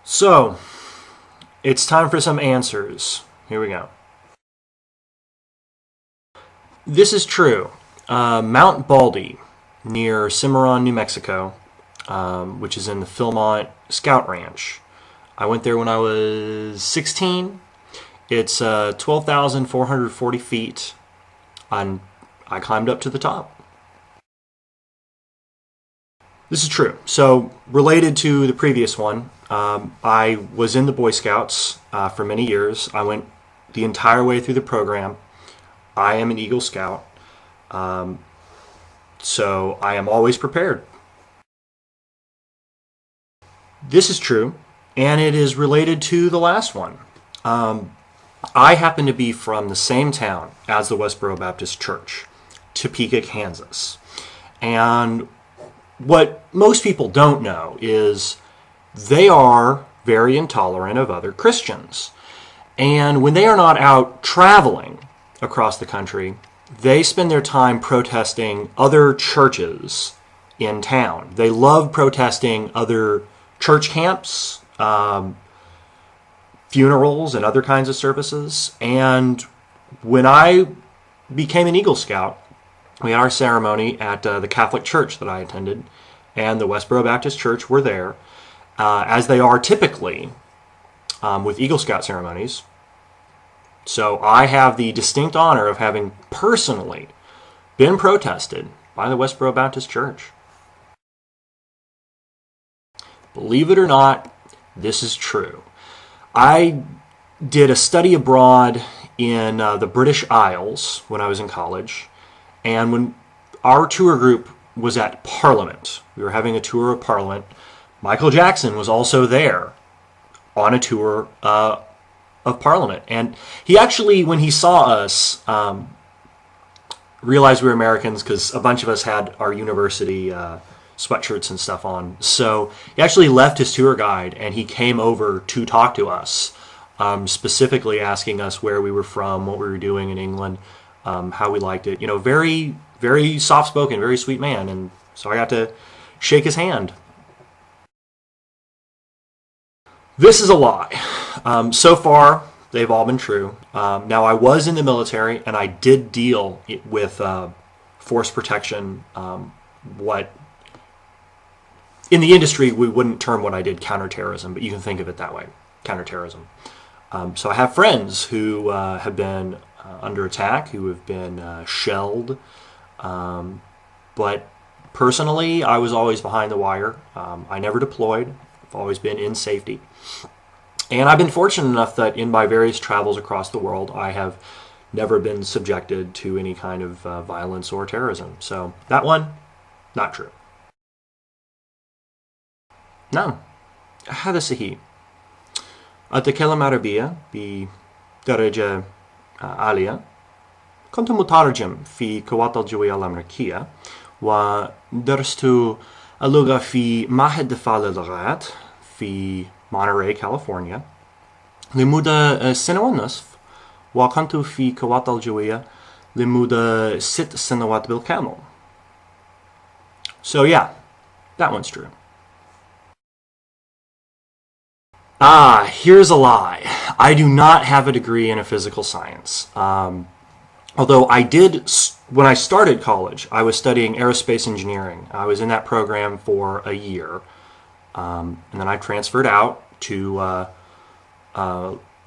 So, it's time for some answers. Here we go. This is true. Mount Baldy, near Cimarron, New Mexico, which is in the Philmont Scout Ranch. I went there when I was 16. It's 12,440 feet, and I climbed up to the top. This is true. So, related to the previous one, I was in the Boy Scouts for many years. I went the entire way through the program. I am an Eagle Scout, so I am always prepared. This is true, and it is related to the last one. I happen to be from the same town as the Westboro Baptist Church, Topeka, Kansas. And what most people don't know is they are very intolerant of other Christians. And when they are not out traveling across the country, they spend their time protesting other churches in town. They love protesting other church camps, funerals, and other kinds of services. And when I became an Eagle Scout, we had our ceremony at the Catholic church that I attended, and the Westboro Baptist Church were there, as they are typically with Eagle Scout ceremonies. So I have the distinct honor of having personally been protested by the Westboro Baptist Church. Believe it or not, this is true. I did a study abroad in the British Isles when I was in college, and when our tour group was at Parliament, we were having a tour of Parliament, Michael Jackson was also there on a tour of Parliament. And he actually, when he saw us, realized we were Americans because a bunch of us had our university sweatshirts and stuff on. So he actually left his tour guide and he came over to talk to us, specifically asking us where we were from, what we were doing in England, how we liked it. You know, very, very soft-spoken, very sweet man. And so I got to shake his hand. This is a lie. So far, they've all been true. Now, I was in the military, and I did deal with force protection. What in the industry we wouldn't term what I did counterterrorism, but you can think of it that way, counterterrorism. So I have friends who have been under attack, who have been shelled. But personally, I was always behind the wire. I never deployed. I've always been in safety. And I've been fortunate enough that in my various travels across the world, I have never been subjected to any kind of violence or terrorism. So that one, not true. نعم هذا صحيح. أتكلم عربية بدرجة عالية. كنت مترجم في القوات الجوية الأمريكية ودرست اللغة في معهد دفاع للغات في مونterey كاليفورنيا لمدة سنة ونصف وكنت في القوات الجوية لمدة 6 سنوات بالكامل. So yeah, that one's true. Here's a lie. I do not have a degree in a physical science. Although I did, when I started college, I was studying aerospace engineering. I was in that program for a year. And then I transferred out to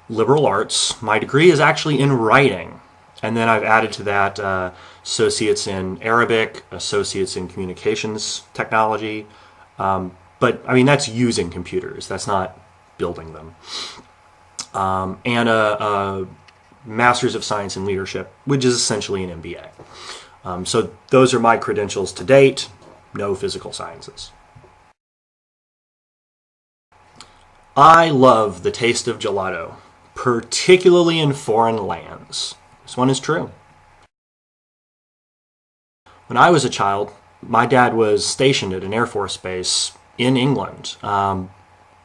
liberal arts. My degree is actually in writing. And then I've added to that associates in Arabic, associates in communications technology. But, I mean, that's using computers. That's not building them. And a Master's of Science in Leadership, which is essentially an MBA. So those are my credentials to date. No physical sciences. I love the taste of gelato, particularly in foreign lands. This one is true. When I was a child, my dad was stationed at an Air Force base in England.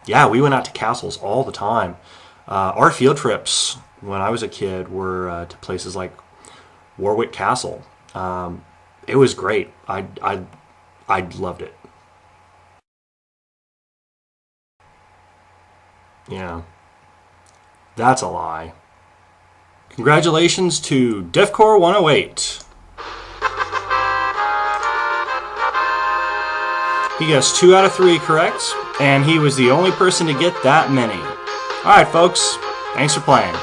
Yeah, we went out to castles all the time. Our field trips when I was a kid were to places like Warwick Castle. It was great. I loved it. Yeah. That's a lie. Congratulations to DEFCOR 108. He gets 2 out of 3 correct, and he was the only person to get that many. Alright, folks. Thanks for playing.